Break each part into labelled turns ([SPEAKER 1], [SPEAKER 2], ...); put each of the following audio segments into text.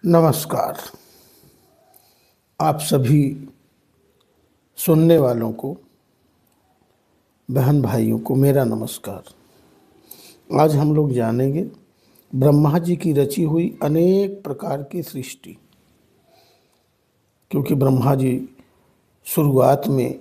[SPEAKER 1] नमस्कार। आप सभी सुनने वालों को, बहन भाइयों को मेरा नमस्कार। आज हम लोग जानेंगे ब्रह्मा जी की रची हुई अनेक प्रकार की सृष्टि। क्योंकि ब्रह्मा जी शुरुआत में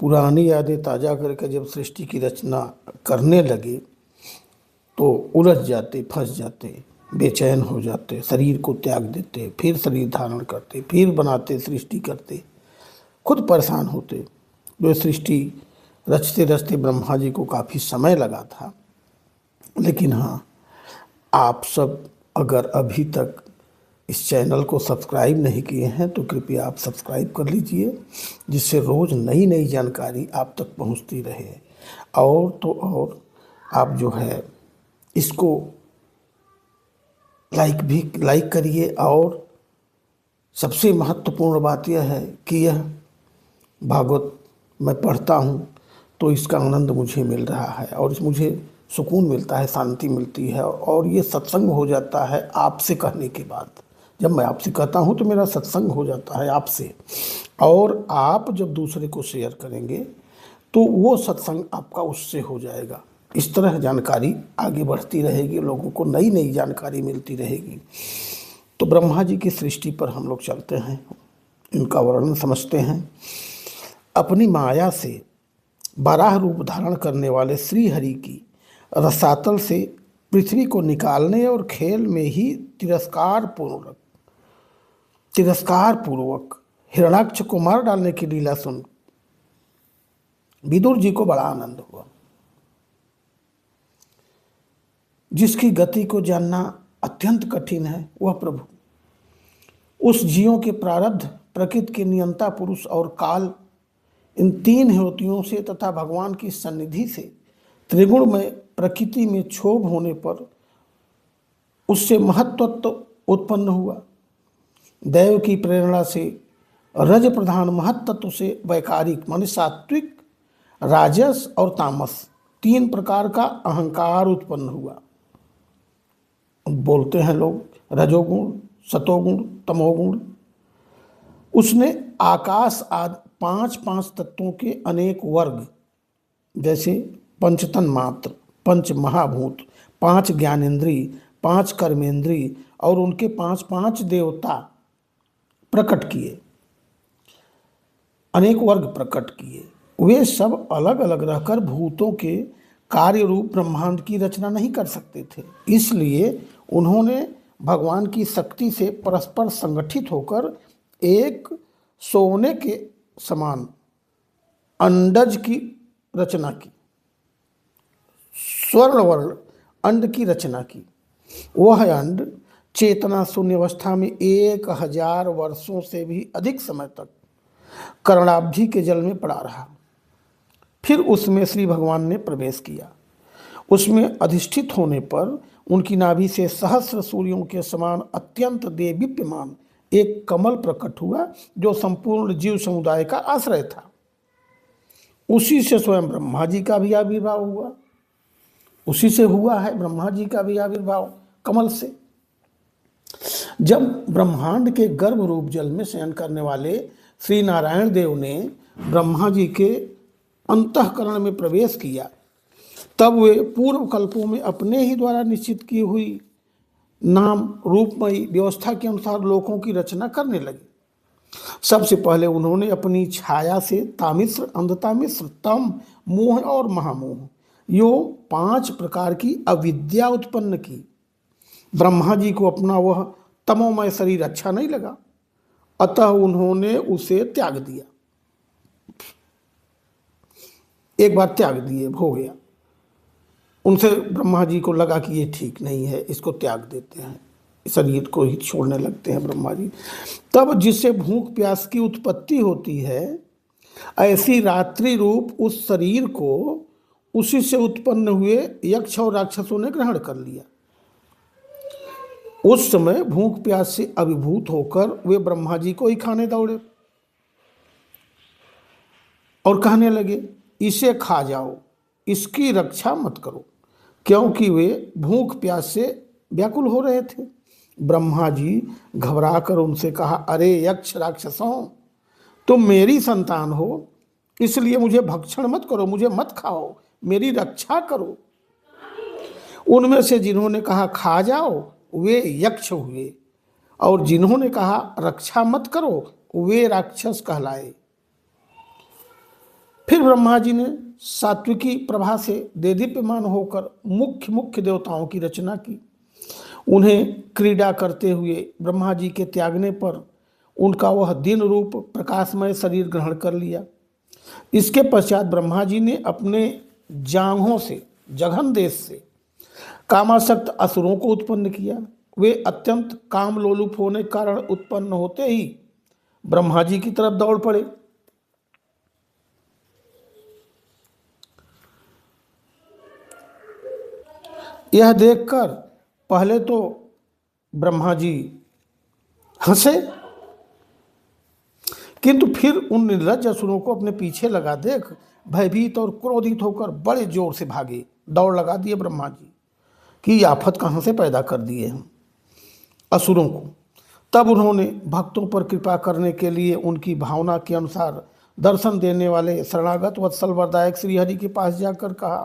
[SPEAKER 1] पुरानी यादें ताज़ा करके जब सृष्टि की रचना करने लगे तो उलझ जाते, फंस जाते, बेचैन हो जाते, शरीर को त्याग देते, फिर शरीर धारण करते, फिर बनाते, सृष्टि करते, खुद परेशान होते। जो सृष्टि रचते रचते ब्रह्मा जी को काफ़ी समय लगा था। लेकिन हाँ, आप सब अगर अभी तक इस चैनल को सब्सक्राइब नहीं किए हैं तो कृपया आप सब्सक्राइब कर लीजिए, जिससे रोज़ नई नई जानकारी आप तक पहुंचती रहे। और तो और आप जो है इसको लाइक करिए। और सबसे महत्वपूर्ण बात यह है कि यह भागवत मैं पढ़ता हूँ तो इसका आनंद मुझे मिल रहा है और मुझे सुकून मिलता है, शांति मिलती है। और ये सत्संग हो जाता है आपसे कहने के बाद। जब मैं आपसे कहता हूँ तो मेरा सत्संग हो जाता है आपसे, और आप जब दूसरे को शेयर करेंगे तो वो सत्संग आपका उससे हो जाएगा। इस तरह जानकारी आगे बढ़ती रहेगी, लोगों को नई नई जानकारी मिलती रहेगी। तो ब्रह्मा जी की सृष्टि पर हम लोग चलते हैं, इनका वर्णन समझते हैं। अपनी माया से बारह रूप धारण करने वाले श्री हरि की रसातल से पृथ्वी को निकालने और खेल में ही तिरस्कार पूर्वक हिरणाक्ष को मार डालने की लीला सुन विदुर जी को बड़ा आनंद हुआ। जिसकी गति को जानना अत्यंत कठिन है वह प्रभु, उस जीवों के प्रारब्ध, प्रकृति के नियंता पुरुष और काल, इन तीन हेतुओं से तथा भगवान की सन्निधि से त्रिगुण में प्रकृति में क्षोभ होने पर उससे महत्त्व उत्पन्न हुआ। दैव की प्रेरणा से रज प्रधान महत्त्व से वैकारिक माने सात्विक, राजस और तामस तीन प्रकार का अहंकार उत्पन्न हुआ। बोलते हैं लोग रजोगुण, सतोगुण, तमोगुण। उसने आकाश आदि पांच पांच तत्वों के अनेक वर्ग, जैसे पंचतन मात्र, पंच महाभूत, पांच ज्ञानेन्द्रिय, पांच कर्मेंद्रिय और उनके पांच पांच देवता प्रकट किए, अनेक वर्ग प्रकट किए। वे सब अलग अलग रहकर भूतों के कार्य रूप ब्रह्मांड की रचना नहीं कर सकते थे। इसलिए उन्होंने भगवान की शक्ति से परस्पर संगठित होकर एक सोने के समान अंडज की रचना की, स्वर्णवर्ण अंड की रचना की। वह अंड चेतना शून्य अवस्था में 1000 वर्षों से भी अधिक समय तक कर्णाब्धि के जल में पड़ा रहा। फिर उसमें श्री भगवान ने प्रवेश किया। उसमें अधिष्ठित होने पर उनकी नाभि से सहस्र सूर्यों के समान अत्यंत देदीप्यमान एक कमल प्रकट हुआ, जो संपूर्ण जीव समुदाय का आश्रय था। उसी से स्वयं ब्रह्मा जी का भी आविर्भाव हुआ। उसी से हुआ है ब्रह्मा जी का भी आविर्भाव, कमल से। जब ब्रह्मांड के गर्भ रूप जल में शयन करने वाले श्री नारायण देव ने ब्रह्मा जी के अंतःकरण में प्रवेश किया, तब वे पूर्व कल्पों में अपने ही द्वारा निश्चित की हुई नाम रूपमयी व्यवस्था के अनुसार लोकों की रचना करने लगे। सबसे पहले उन्होंने अपनी छाया से तामिश्र, अंधतामिश्र, तम, मोह और महामोह, यो 5 प्रकार की अविद्या उत्पन्न की। ब्रह्मा जी को अपना वह तमोमय शरीर अच्छा नहीं लगा, अतः उन्होंने उसे त्याग दिया। एक बार त्याग दिए, हो गया। उनसे ब्रह्मा जी को लगा कि ये ठीक नहीं है, इसको त्याग देते हैं, शरीर को ही छोड़ने लगते हैं ब्रह्मा जी। तब जिससे भूख प्यास की उत्पत्ति होती है, ऐसी रात्रि रूप उस शरीर को उसी से उत्पन्न हुए यक्ष और राक्षसों ने ग्रहण कर लिया। उस समय भूख प्यास से अभिभूत होकर वे ब्रह्मा जी को ही खाने दौड़े और कहने लगे, इसे खा जाओ, इसकी रक्षा मत करो, क्योंकि वे भूख प्यास से व्याकुल हो रहे थे। ब्रह्मा जी घबराकर उनसे कहा, अरे यक्ष राक्षसों, तुम मेरी संतान हो, इसलिए मुझे भक्षण मत करो, मुझे मत खाओ, मेरी रक्षा करो। उनमें से जिन्होंने कहा खा जाओ वे यक्ष हुए, और जिन्होंने कहा रक्षा मत करो वे राक्षस कहलाए। फिर ब्रह्मा जी ने सात्विकी प्रभा से देदीप्यमान होकर मुख्य मुख्य देवताओं की रचना की। उन्हें क्रीड़ा करते हुए ब्रह्मा जी के त्यागने पर उनका वह दिन रूप प्रकाशमय शरीर ग्रहण कर लिया। इसके पश्चात ब्रह्मा जी ने अपने जांघों से, जघन देश से कामासक्त असुरों को उत्पन्न किया। वे अत्यंत काम लोलुप होने के कारण उत्पन्न होते ही ब्रह्मा जी की तरफ दौड़ पड़े। यह देखकर पहले तो ब्रह्मा जी हंसे, किंतु फिर उन निर्लज्ज असुरों को अपने पीछे लगा देख भयभीत और क्रोधित होकर बड़े जोर से भागे। दौड़ लगा दिए ब्रह्मा जी कि आफत कहाँ से पैदा कर दिए हम असुरों को। तब उन्होंने भक्तों पर कृपा करने के लिए उनकी भावना के अनुसार दर्शन देने वाले शरणागत वत्सल वरदायक श्री हरि के पास जाकर कहा,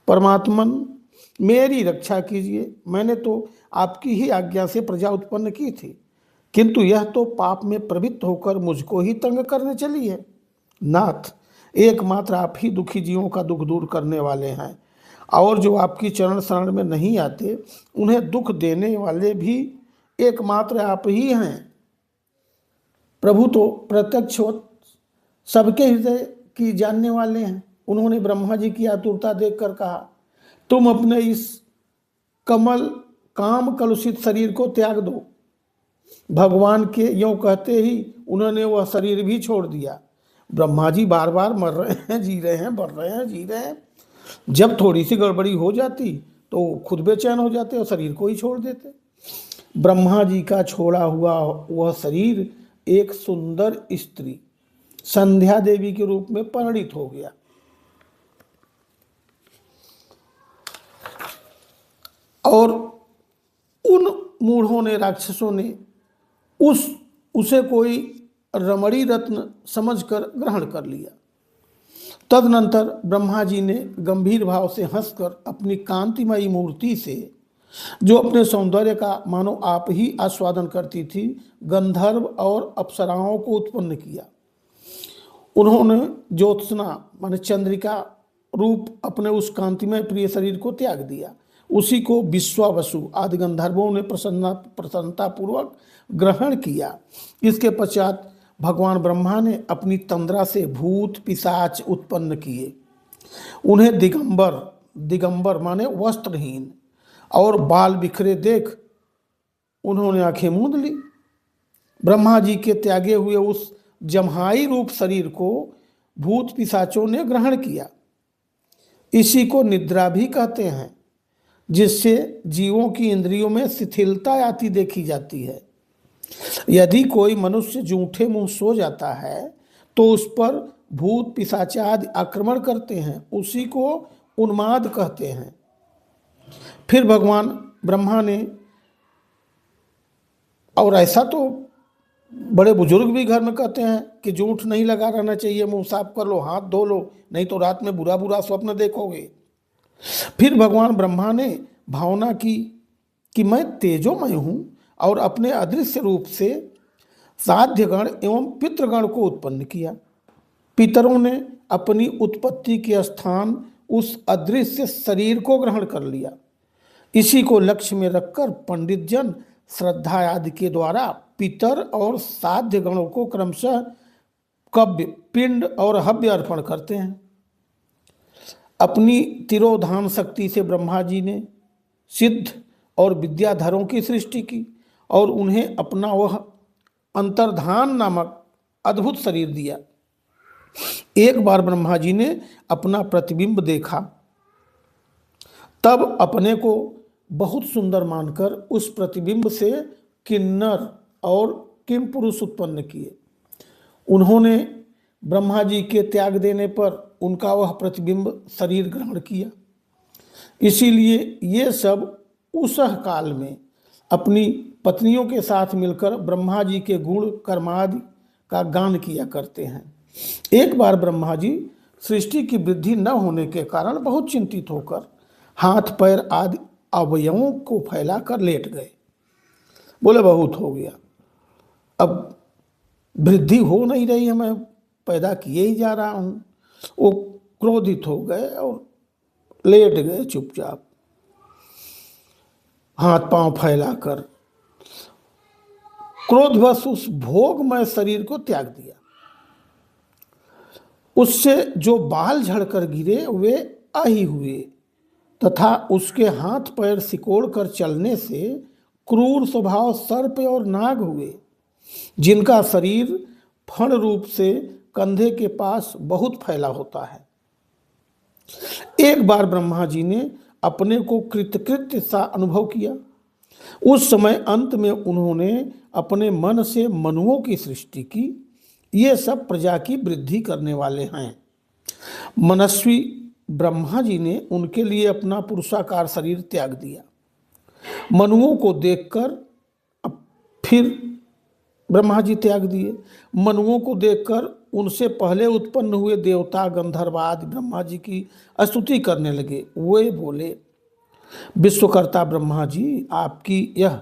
[SPEAKER 1] परमात्मन मेरी रक्षा कीजिए। मैंने तो आपकी ही आज्ञा से प्रजा उत्पन्न की थी, किंतु यह तो पाप में प्रवृत्त होकर मुझको ही तंग करने चली है। नाथ, एकमात्र आप ही दुखी जीवों का दुख दूर करने वाले हैं, और जो आपकी चरण शरण में नहीं आते उन्हें दुख देने वाले भी एकमात्र आप ही हैं। प्रभु तो प्रत्यक्ष सबके हृदय की जानने वाले हैं। उन्होंने ब्रह्मा जी की आतुरता देखकर कहा, तुम अपने इस कमल काम कलुषित शरीर को त्याग दो। भगवान के यों कहते ही उन्होंने वह शरीर भी छोड़ दिया। ब्रह्मा जी बार बार मर रहे हैं, जी रहे हैं, बढ़ रहे हैं, जी रहे हैं। जब थोड़ी सी गड़बड़ी हो जाती तो खुद बेचैन हो जाते और शरीर को ही छोड़ देते। ब्रह्मा जी का छोड़ा हुआ वह शरीर एक सुंदर स्त्री संध्या देवी के रूप में परिणित हो गया। और उन मूढ़ों ने, राक्षसों ने उसे कोई रमणी रत्न समझकर ग्रहण कर लिया। तदनंतर ब्रह्मा जी ने गंभीर भाव से हंसकर अपनी कांतिमयी मूर्ति से, जो अपने सौंदर्य का मानो आप ही आस्वादन करती थी, गंधर्व और अप्सराओं को उत्पन्न किया। उन्होंने ज्योत्सना माने चंद्रिका रूप अपने उस कांतिमय प्रिय शरीर को त्याग दिया। उसी को विश्वावसु आदि गंधर्वों ने प्रसन्नतापूर्वक ग्रहण किया। इसके पश्चात भगवान ब्रह्मा ने अपनी तंद्रा से भूत पिशाच उत्पन्न किए। उन्हें दिगंबर माने वस्त्रहीन और बाल बिखरे देख उन्होंने आंखें मूंद ली। ब्रह्मा जी के त्यागे हुए उस जम्हाई रूप शरीर को भूत पिशाचों ने ग्रहण किया। इसी को निद्रा भी कहते हैं, जिससे जीवों की इंद्रियों में शिथिलता आती देखी जाती है। यदि कोई मनुष्य जूठे मुंह सो जाता है तो उस पर भूत पिशाचादि आक्रमण करते हैं, उसी को उन्माद कहते हैं। फिर भगवान ब्रह्मा ने, और ऐसा तो बड़े बुजुर्ग भी घर में कहते हैं कि जूठ नहीं लगा रहना चाहिए, मुंह साफ कर लो, हाथ धो लो, नहीं तो रात में बुरा बुरा स्वप्न देखोगे। फिर भगवान ब्रह्मा ने भावना की कि मैं तेजोमय हूँ और अपने अदृश्य रूप से साध्यगण एवं पितृगण को उत्पन्न किया। पितरों ने अपनी उत्पत्ति के स्थान उस अदृश्य शरीर को ग्रहण कर लिया। इसी को लक्ष्य में रखकर पंडित जन श्रद्धा आदि के द्वारा पितर और साध्य गणों को क्रमशः कव्य, पिंड और हव्य अर्पण करते हैं। अपनी तिरोधान शक्ति से ब्रह्मा जी ने सिद्ध और विद्याधरों की सृष्टि की और उन्हें अपना वह अंतर्धान नामक अद्भुत शरीर दिया। एक बार ब्रह्मा जी ने अपना प्रतिबिंब देखा, तब अपने को बहुत सुंदर मानकर उस प्रतिबिंब से किन्नर और किम पुरुष उत्पन्न किए। उन्होंने ब्रह्मा जी के त्याग देने पर उनका वह प्रतिबिंब शरीर ग्रहण किया। इसीलिए ये सब उस काल में अपनी पत्नियों के साथ मिलकर ब्रह्मा जी के गुण कर्मादि का गान किया करते हैं। एक बार ब्रह्मा जी सृष्टि की वृद्धि न होने के कारण बहुत चिंतित होकर हाथ पैर आदि अवयवों को फैलाकर लेट गए। बोले बहुत हो गया, अब वृद्धि हो नहीं रही है, मैं पैदा किए ही जा रहा हूँ। वो क्रोधित हो गए और लेट गए चुपचाप, हाथ पांव फैलाकर। क्रोधवश उस भोगमय शरीर को त्याग दिया। उससे जो बाल झड़कर गिरे वे आही हुए तथा उसके हाथ पैर सिकोड़ कर चलने से क्रूर स्वभाव सर्प और नाग हुए, जिनका शरीर फण रूप से कंधे के पास बहुत फैला होता है। एक बार ब्रह्मा जी ने अपने को कृतकृत्य सा अनुभव किया। उस समय अंत में उन्होंने अपने मन से मनुओं की सृष्टि की। ये सब प्रजा की वृद्धि करने वाले हैं। मनस्वी ब्रह्मा जी ने उनके लिए अपना पुरुषाकार शरीर त्याग दिया। मनुओं को देखकर फिर ब्रह्मा जी त्याग दिए। मनुओं को देखकर उनसे पहले उत्पन्न हुए देवता गंधर्व आदि ब्रह्मा जी की स्तुति करने लगे। वे बोले, विश्वकर्ता ब्रह्मा जी, आपकी यह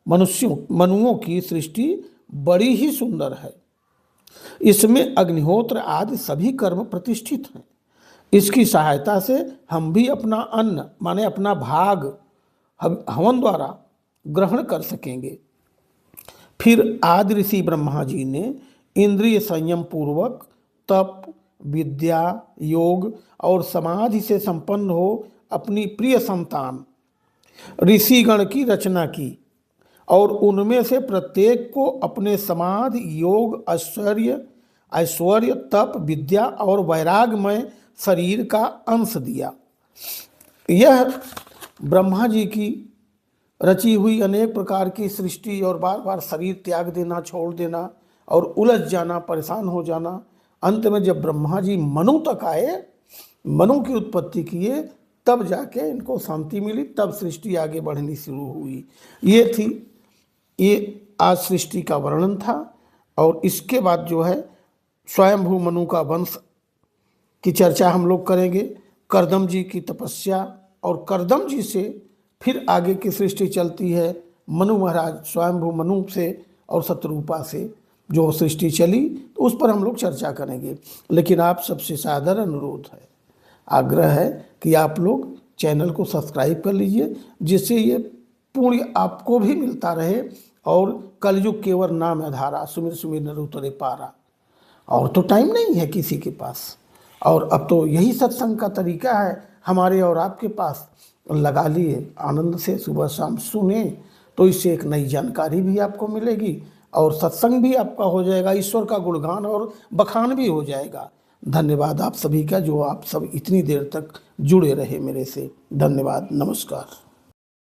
[SPEAKER 1] मनुओं की सृष्टि बड़ी ही सुंदर है। इसमें अग्निहोत्र आदि सभी कर्म प्रतिष्ठित हैं। इसकी सहायता से हम भी अपना अन्न माने अपना भाग हवन द्वारा ग्रहण कर सकेंगे। फिर आदि ऋषि ब्रह्मा जी ने इंद्रिय संयम पूर्वक तप, विद्या, योग और समाधि से संपन्न हो अपनी प्रिय संतान ऋषिगण की रचना की और उनमें से प्रत्येक को अपने समाधि, योग, ऐश्वर्य, तप, विद्या और वैराग्यमय शरीर का अंश दिया। यह ब्रह्मा जी की रची हुई अनेक प्रकार की सृष्टि और बार बार शरीर त्याग देना, छोड़ देना और उलझ जाना, परेशान हो जाना, अंत में जब ब्रह्मा जी मनु तक आए, मनु की उत्पत्ति किए, तब जाके इनको शांति मिली, तब सृष्टि आगे बढ़नी शुरू हुई। ये आज सृष्टि का वर्णन था। और इसके बाद जो है स्वयंभू मनु का वंश की चर्चा हम लोग करेंगे, करदम जी की तपस्या, और करदम जी से फिर आगे की सृष्टि चलती है मनु महाराज, स्वयंभू मनु से और शतरूपा से जो सृष्टि चली, तो उस पर हम लोग चर्चा करेंगे। लेकिन आप सबसे सादर अनुरोध है, आग्रह है कि आप लोग चैनल को सब्सक्राइब कर लीजिए, जिससे ये पुण्य आपको भी मिलता रहे। और कलयुग केवल नाम आधारा, सुमिर सुमिर नर उतरे पारा। और तो टाइम नहीं है किसी के पास, और अब तो यही सत्संग का तरीका है हमारे और आपके पास। लगा लिए, आनंद से सुबह शाम सुने, तो इससे एक नई जानकारी भी आपको मिलेगी और सत्संग भी आपका हो जाएगा, ईश्वर का गुणगान और बखान भी हो जाएगा। धन्यवाद आप सभी का, जो आप सब इतनी देर तक जुड़े रहे मेरे से। धन्यवाद, नमस्कार।